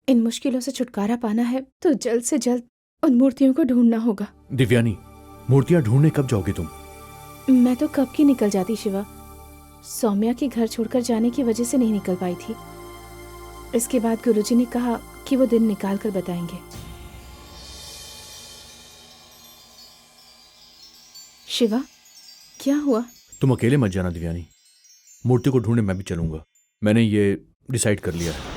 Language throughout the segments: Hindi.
इन मुश्किलों से छुटकारा पाना है तो जल्द से जल्द उन मूर्तियों को ढूंढना होगा। दिव्यानी, मूर्तियां ढूंढने कब जाओगी तुम? मैं तो कब की निकल जाती शिवा। सौम्या के घर छोड़कर जाने की वजह से नहीं निकल पाई थी। इसके बाद गुरुजी ने कहा कि वो दिन निकाल कर बताएंगे। शिवा, क्या हुआ? तुम अकेले मत जाना दिव्यानी, मूर्ति को ढूंढने मैं भी चलूंगा। मैंने ये डिसाइड कर लिया है।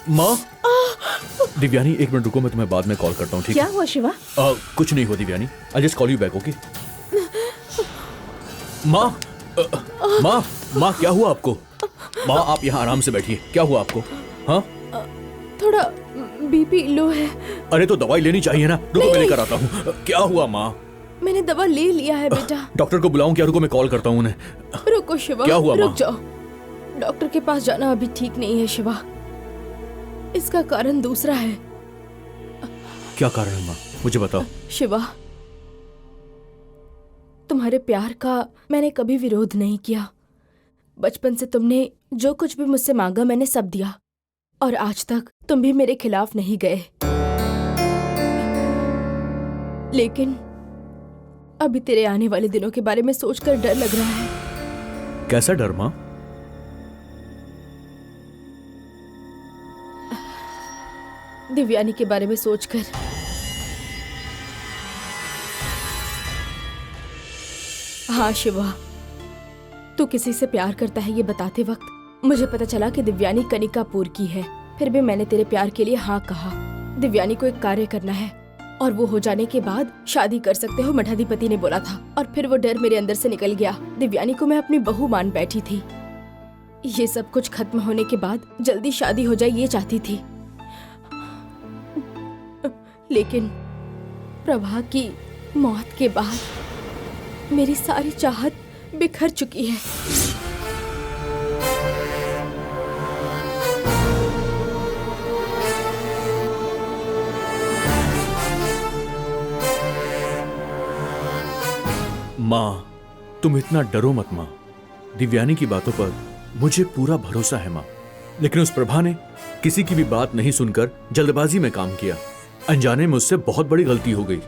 माँ, दिव्यानी एक मिनट रुको, मैं तुम्हें बाद में कॉल करता हूँ, ठीक क्या है? हुआ शिवा? कुछ नहीं हुआ Divyani, I just call you back, okay? माँ, माँ क्या हुआ आपको? माँ आप यहाँ आराम से बैठिए, क्या हुआ आपको? हाँ, थोड़ा बीपी लो है। अरे तो दवाई लेनी चाहिए ना, रुको मैं लेकर आता हूँ। क्या हुआ माँ? मैंने दवा ले लिया है बेटा। डॉक्टर को बुलाऊं क्या? रुको मैं कॉल करता हूँ उन्हें। रुको शिवा, क्या हुआ रुक माँ? जाओ। डॉक्टर के पास जाना अभी ठीक नहीं है शिवा, इसका कारण दूसरा है। क्या कारण है माँ, मुझे बताओ। शिवा, तुम्हारे प्यार का मैंने कभी विरोध नहीं किया। बचपन से तुमने जो कुछ भी मुझसे मांगा मैंने सब दिया, और आज तक तुम भी मेरे खिलाफ नहीं गए। लेकिन अभी तेरे आने वाले दिनों के बारे में सोचकर डर लग रहा है। कैसा डर माँ? दिव्यानी के बारे में सोचकर। हाँ शिवा, तू किसी से प्यार करता है ये बताते वक्त मुझे पता चला कि दिव्यानी कनिकापुर की है। फिर भी मैंने तेरे प्यार के लिए हाँ कहा। दिव्यानी को एक कार्य करना है और वो हो जाने के बाद शादी कर सकते हो, मठाधिपति ने बोला था। और फिर वो डर मेरे अंदर से निकल गया। दिव्यानी को मैं अपनी बहू मान बैठी थी। ये सब कुछ खत्म होने के बाद जल्दी शादी हो जाए ये चाहती थी, लेकिन प्रभा की मौत के बाद मेरी सारी चाहत बिखर चुकी है। माँ, तुम इतना डरो मत माँ। दिव्यानी की बातों पर मुझे पूरा भरोसा है माँ। लेकिन उस प्रभा ने किसी की भी बात नहीं सुनकर जल्दबाजी में काम किया। अनजाने में उससे बहुत बड़ी गलती हो गई।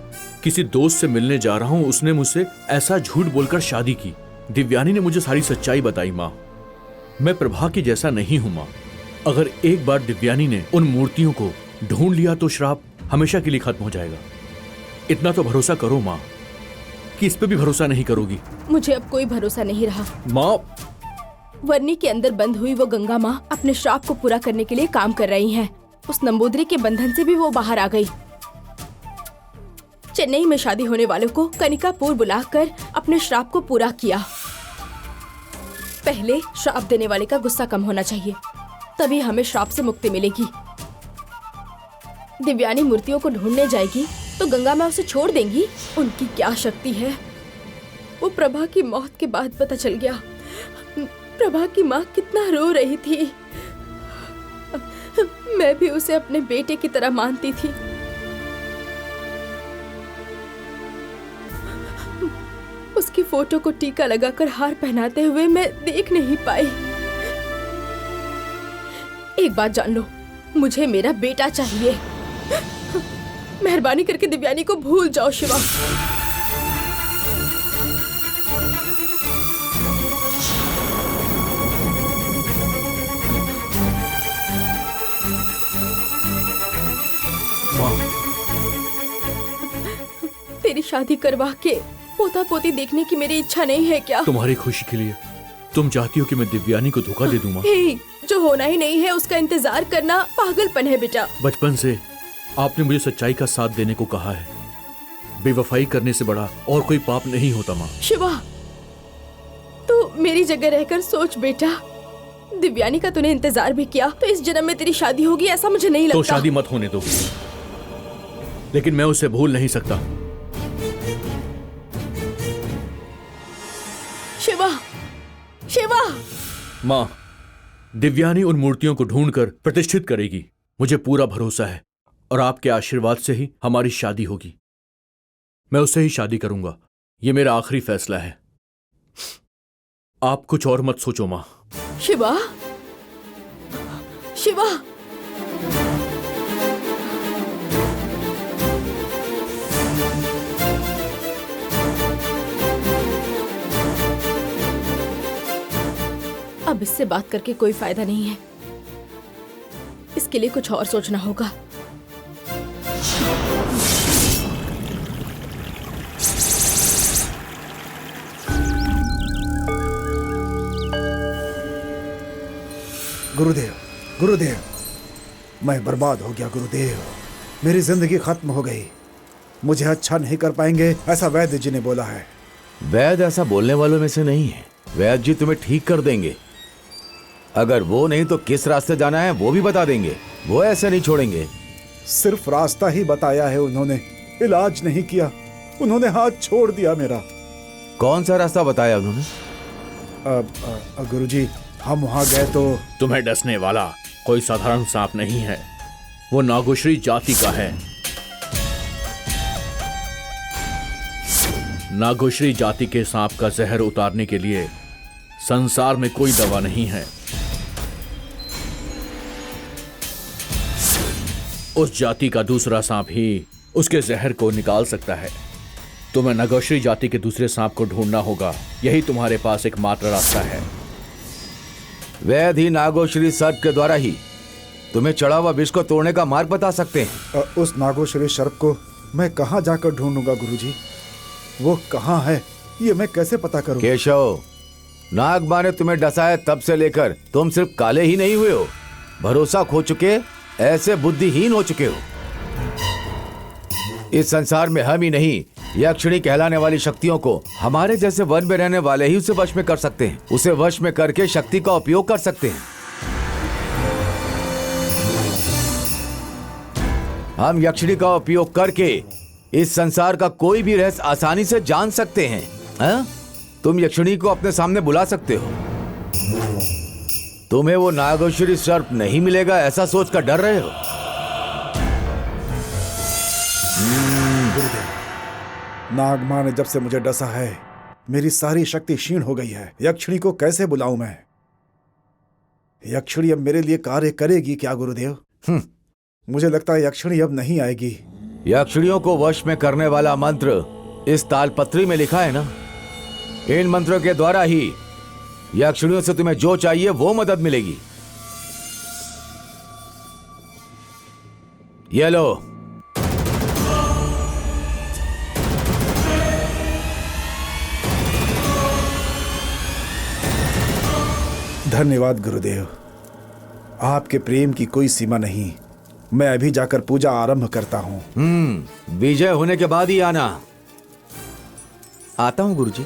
किसी दोस्त से मिलने जा रहा हूँ, उसने मुझसे ऐसा झूठ बोलकर शादी की। दिव्यानी ने मुझे सारी सच्चाई बताई माँ। मैं प्रभा की जैसा नहीं हूँ माँ। अगर एक बार दिव्यानी ने उन मूर्तियों को ढूंढ लिया तो श्राप हमेशा के लिए खत्म हो जाएगा। इतना तो भरोसा करो माँ कि इस पे भी भरोसा नहीं करोगी। मुझे अब कोई भरोसा नहीं रहा माँ। वर्णी के अंदर बंद हुई वो गंगा माँ अपने श्राप को पूरा करने के लिए काम कर रही हैं। उस नंबूदरी के बंधन से भी वो बाहर आ गई। चेन्नई में शादी होने वालों को कनिकापुर बुलाकर अपने श्राप को पूरा किया। पहले श्राप देने वाले का गुस्सा कम होना चाहिए, तभी हमें श्राप से मुक्ति मिलेगी। दिव्यानी मूर्तियों को ढूंढने जाएगी तो गंगा माँ उसे छोड़ देंगी? उनकी क्या शक्ति है? वो प्रभा की मौत के बाद पता चल गया। प्रभा की माँ कितना रो रही थी। मैं भी उसे अपने बेटे की तरह मानती थी। उसकी फोटो को टीका लगाकर हार पहनाते हुए मैं देख नहीं पाई। एक बात जान लो, मुझे मेरा बेटा चाहिए। मेहरबानी करके दिव्यानी को भूल जाओ शिवा। तेरी शादी करवा के पोता पोती देखने की मेरी इच्छा नहीं है क्या? तुम्हारी खुशी के लिए तुम चाहती हो कि मैं दिव्यानी को धोखा दे दूं माँ? जो होना ही नहीं है उसका इंतजार करना पागलपन है बेटा। बचपन से आपने मुझे सच्चाई का साथ देने को कहा है, बेवफाई करने से बड़ा और कोई पाप नहीं होता माँ। शिवा, तू मेरी जगह रहकर सोच बेटा। दिव्यानी का तूने इंतजार भी किया तो इस जन्म में तेरी शादी होगी ऐसा मुझे नहीं लगता। तो शादी मत होने दो, लेकिन मैं उसे भूल नहीं सकता। शिवा, शिवा। माँ, दिव्यानी उन मूर्तियों को ढूंढकर प्रतिष्ठित करेगी, मुझे पूरा भरोसा है। और आपके आशीर्वाद से ही हमारी शादी होगी। मैं उससे ही शादी करूंगा, ये मेरा आखिरी फैसला है। आप कुछ और मत सोचो माँ। शिवा, शिवा। अब इससे बात करके कोई फायदा नहीं है, इसके लिए कुछ और सोचना होगा। गुरुदेव, गुरुदेव, मैं बर्बाद हो गया गुरुदेव। मेरी जिंदगी खत्म हो गई। मुझे अच्छा नहीं कर पाएंगे ऐसा वैद्य जी ने बोला है। वैद्य ऐसा बोलने वालों में से नहीं है। वैद्य जी तुम्हें ठीक कर देंगे। अगर वो नहीं तो किस रास्ते जाना है वो भी बता देंगे। वो ऐसे नहीं छोड़ेंगे। सिर्फ रास्ता ही बताया है उन्होंने, इलाज नहीं किया। उन्होंने हाथ छोड़ दिया मेरा। कौन सा रास्ता बताया उन्होंने? गुरुजी, हम वहां गए तो तुम्हें डसने वाला कोई साधारण सांप नहीं है, वो नागोश्री जाति का है। नागोश्री जाति के सांप का जहर उतारने के लिए संसार में कोई दवा नहीं है। उस जाति का दूसरा सांप ही उसके जहर को निकाल सकता है। तुम्हें नागोश्री जाति के दूसरे सांप को ढूंढना होगा, यही तुम्हारे पास एकमात्र रास्ता है। वैद्य ही नागोश्री सर्प के द्वारा ही तुम्हें चढ़ा हुआ विष को तोड़ने का मार्ग बता सकते हैं। उस नागोश्री सर्प को मैं कहाँ जाकर ढूंढूंगा गुरुजी? वो कहाँ है ये मैं कैसे पता करूं? केशव, नागबा ने तुम्हें डसा है तब से लेकर तुम सिर्फ काले ही नहीं हुए हो, भरोसा खो चुके, ऐसे बुद्धिहीन हो चुके हो। इस संसार में हम ही नहीं, यक्षिणी कहलाने वाली शक्तियों को हमारे जैसे वन में रहने वाले ही उसे वश में कर सकते हैं। उसे वश में करके शक्ति का उपयोग कर सकते हैं। हम यक्षिणी का उपयोग करके इस संसार का कोई भी रहस्य आसानी से जान सकते हैं। हा? तुम यक्षिणी को अपने सामने बुला सकते हो। तुम्हें वो नागोश्री सर्प नहीं मिलेगा ऐसा सोच कर डर रहे हो? गुरुदेव, नागमां ने जब से मुझे डसा है मेरी सारी शक्ति क्षीण हो गई है। यक्षिणी को कैसे बुलाऊं मैं? यक्षिणी अब मेरे लिए कार्य करेगी क्या गुरुदेव? मुझे लगता है यक्षिणी अब नहीं आएगी। यक्षिणियों को वश में करने वाला मंत्र इस तालपत्री में लिखा है ना। इन मंत्रों के द्वारा ही यक्षिणियों से तुम्हें जो चाहिए वो मदद मिलेगी। ये लो। धन्यवाद गुरुदेव, आपके प्रेम की कोई सीमा नहीं। मैं अभी जाकर पूजा आरंभ करता हूँ। विजय होने के बाद ही आना। आता हूं गुरुजी।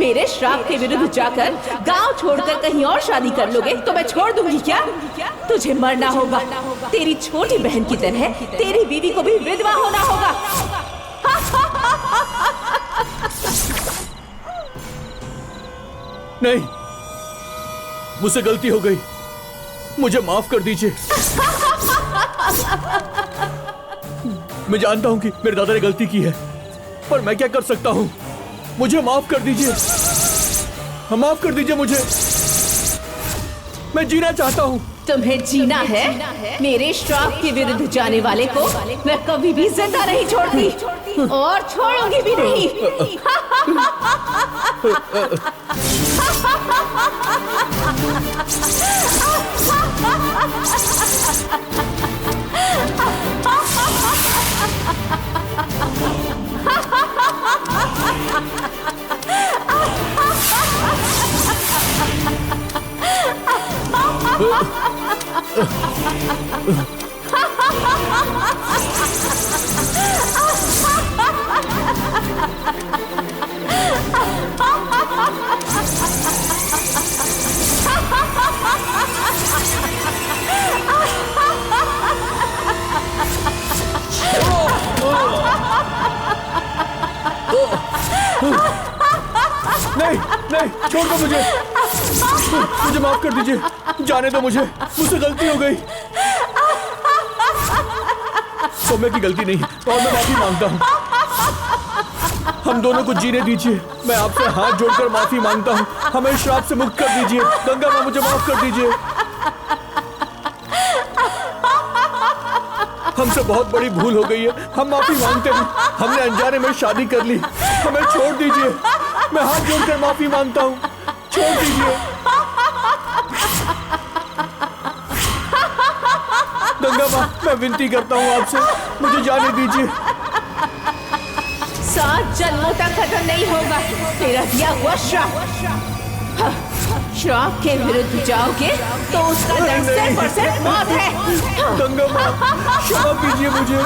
मेरे श्राप के विरुद्ध जाकर गांव छोड़कर कहीं और शादी कर लोगे तो मैं छोड़ दूंगी क्या? तुझे मरना होगा। तेरी छोटी बहन की तरह तेरी बीवी को भी विधवा होना होगा। नहीं, मुझसे गलती हो गई, मुझे माफ कर दीजिए। मैं जानता हूं कि मेरे दादा ने गलती की है, पर मैं क्या कर सकता हूं? मुझे माफ कर दीजिए, माफ कर दीजिए मुझे। मैं जीना चाहता हूं। तुम्हें जीना है? मेरे श्राप के विरुद्ध जाने वाले को मैं कभी भी जिंदा नहीं छोड़ती और छोड़ूंगी भी नहीं। नहीं नहीं, छोड़ दो मुझे, मुझे माफ कर दीजिए, जाने दो मुझे, मुझसे गलती हो गई। सौम्या की गलती नहीं और मैं माफी मांगता हूँ। हम दोनों को जीने दीजिए। मैं आपसे हाथ जोड़कर माफी मांगता हूँ। हमें श्राप से मुक्त कर दीजिए। गंगा माँ, मुझे माफ कर दीजिए। हमसे बहुत बड़ी भूल हो गई है, हम माफी मांगते हैं। हमने अनजाने में शादी कर ली, हमें छोड़ दीजिए। मैं हाथ जोड़कर माफी मांगता हूँ, छोड़ दीजिए। गंगा माँ, मैं विनती करता हूँ आपसे, मुझे जाने दीजिए। 7 जन्मों तक खत्म नहीं होगा तेरा दिया हुआ श्राप। हाँ, श्राप के विरुद्ध जाओगे तो उसका दंड 100% मौत है। गंगा माँ, क्षमा कीजिए मुझे।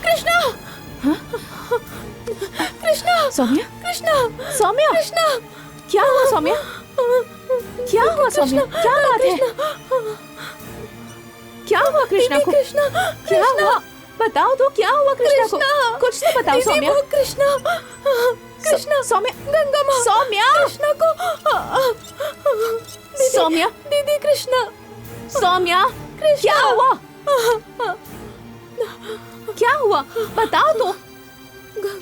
कृष्णा, कृष्णा, सौम्या, कृष्णा, सौम्या, कृष्णा, क्या हुआ सौम्या? क्या हुआ सौम्या? क्या बात है? क्या हुआ कृष्णा को? क्या हुआ? बताओ तो, क्या हुआ कृष्णा को? कुछ तो बताओ सौम्या। कृष्णा, कृष्णा, सौम्या, गंगा माँ, सौम्या, कृष्णा को, सौम्या, दीदी कृष्णा, सौम्या, क्या हुआ? क्या हुआ? बताओ तो,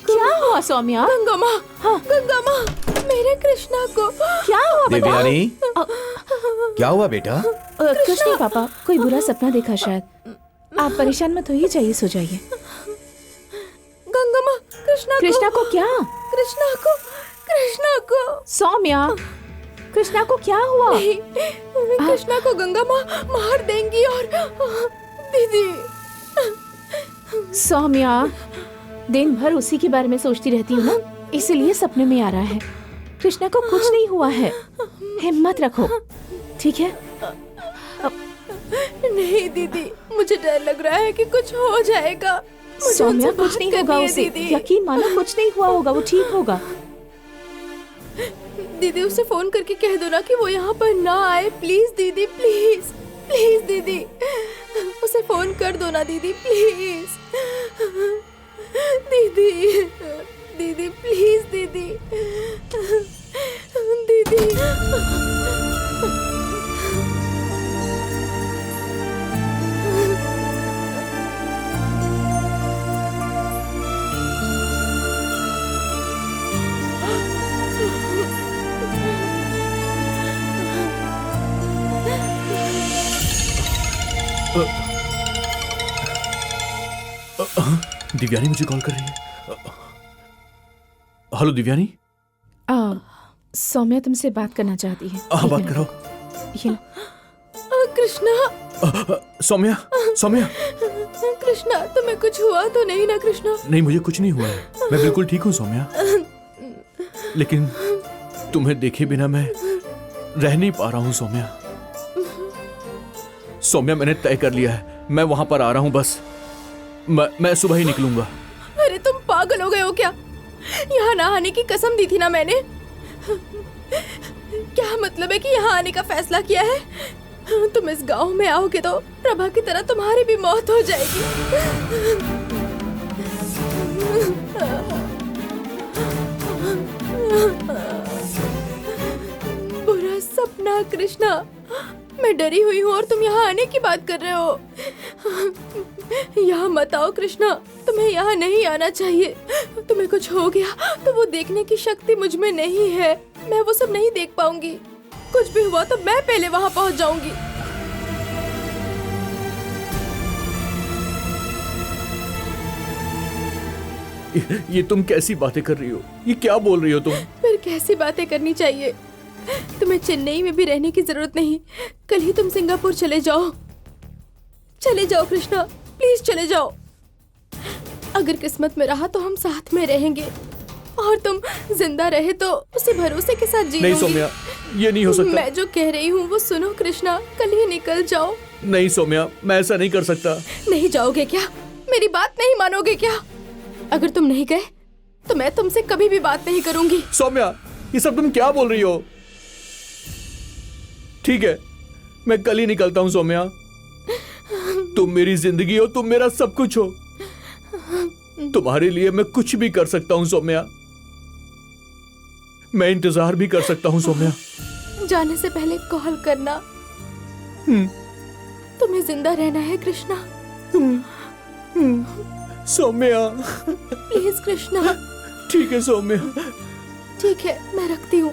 क्या हुआ सौम्या? गंगा माँ, गंगा माँ, मेरे कृष्णा को क्या हुआ? देवयानी, क्या हुआ बेटा? कुछ नहीं पापा, कोई बुरा सपना देखा शायद। आप परेशान मत होइए, जाइए सो जाइए। गंगा माँ, कृष्णा को क्या? कृष्णा को सौम्या, कृष्णा को क्या हुआ? नहीं, कृष्णा को गंगा माँ मार देंगी और दीदी। सौम्या, दिन भर उसी के बारे में सोचती रहती हूँ ना, इसीलिए सपने में आ रहा है। कृष्णा को कुछ नहीं हुआ है, हिम्मत रखो, ठीक है? नहीं दीदी, मुझे डर लग रहा है कि कुछ हो जाएगा। सौम्या, कुछ नहीं होगा उसे, यकीन मानो कुछ नहीं हुआ होगा, वो ठीक होगा। दीदी, उसे फोन करके कह दो ना कि वो यहाँ पर ना आए, प्लीज दीदी, प्लीज प्लीज दीदी, उसे फोन कर दो ना दीदी, प्लीज दीदी, दीदी प्लीज दीदी, दीदी। दिव्यानी मुझे कॉल कर रही है। हेलो दिव्यानी। सौम्या तुमसे बात करना चाहती है। हाँ, बात करो। ये लो। कृष्णा, सौम्या, सौम्या। कृष्णा, तुम्हें कुछ हुआ तो नहीं ना कृष्णा? नहीं, मुझे कुछ नहीं हुआ है, मैं बिल्कुल ठीक हूँ सौम्या। लेकिन तुम्हें देखे बिना मैं रह नहीं पा रहा हूँ सौम्या। सौम्या, मैंने तय कर लिया है, मैं वहां पर आ रहा हूँ। बस मैं सुबह ही निकलूंगा। अरे तुम पागल हो गए हो क्या? यहाँ ना आने की कसम दी थी ना मैंने। क्या मतलब है कि यहाँ आने का फैसला किया है? तुम इस गांव में आओगे तो प्रभा की तरह तुम्हारी भी मौत हो जाएगी। बुरा सपना कृष्णा, मैं डरी हुई हूँ और तुम यहाँ आने की बात कर रहे हो। यहाँ मत आओ कृष्णा, तुम्हें यहाँ नहीं आना चाहिए। तुम्हें कुछ हो गया तो वो देखने की शक्ति मुझ में नहीं है, मैं वो सब नहीं देख पाऊंगी। कुछ भी हुआ तो मैं पहले वहाँ पहुँच जाऊंगी। ये तुम कैसी बातें कर रही हो? ये क्या बोल रही हो तुम? फिर कैसी बातें करनी चाहिए? तुम्हें चेन्नई में भी रहने की जरूरत नहीं, कल ही तुम सिंगापुर चले जाओ। चले जाओ कृष्णा, प्लीज चले जाओ। अगर किस्मत में रहा तो हम साथ में रहेंगे, और तुम जिंदा रहे तो उसी भरोसे के साथ जी नहीं लूंगी। सौम्या, ये नहीं हो सकता। मैं जो कह रही हूँ वो सुनो कृष्णा, कल ही निकल जाओ। नहीं सौम्या, मैं ऐसा नहीं कर सकता। नहीं जाओगे क्या? मेरी बात नहीं मानोगे क्या? अगर तुम नहीं गए तो मैं तुमसे कभी भी बात नहीं करूंगी। सौम्या, ये सब तुम क्या बोल रही हो? ठीक है, मैं कल ही निकलता हूँ सौम्या। तुम मेरी जिंदगी हो, तुम मेरा सब कुछ हो। तुम्हारे लिए मैं कुछ भी कर सकता हूँ सौम्या। मैं इंतजार भी कर सकता हूँ सौम्या। जाने से पहले कॉल करना। तुम्हें जिंदा रहना है कृष्णा। सौम्या। प्लीज कृष्णा। ठीक है सौम्या। ठीक है, मैं रखती हूँ।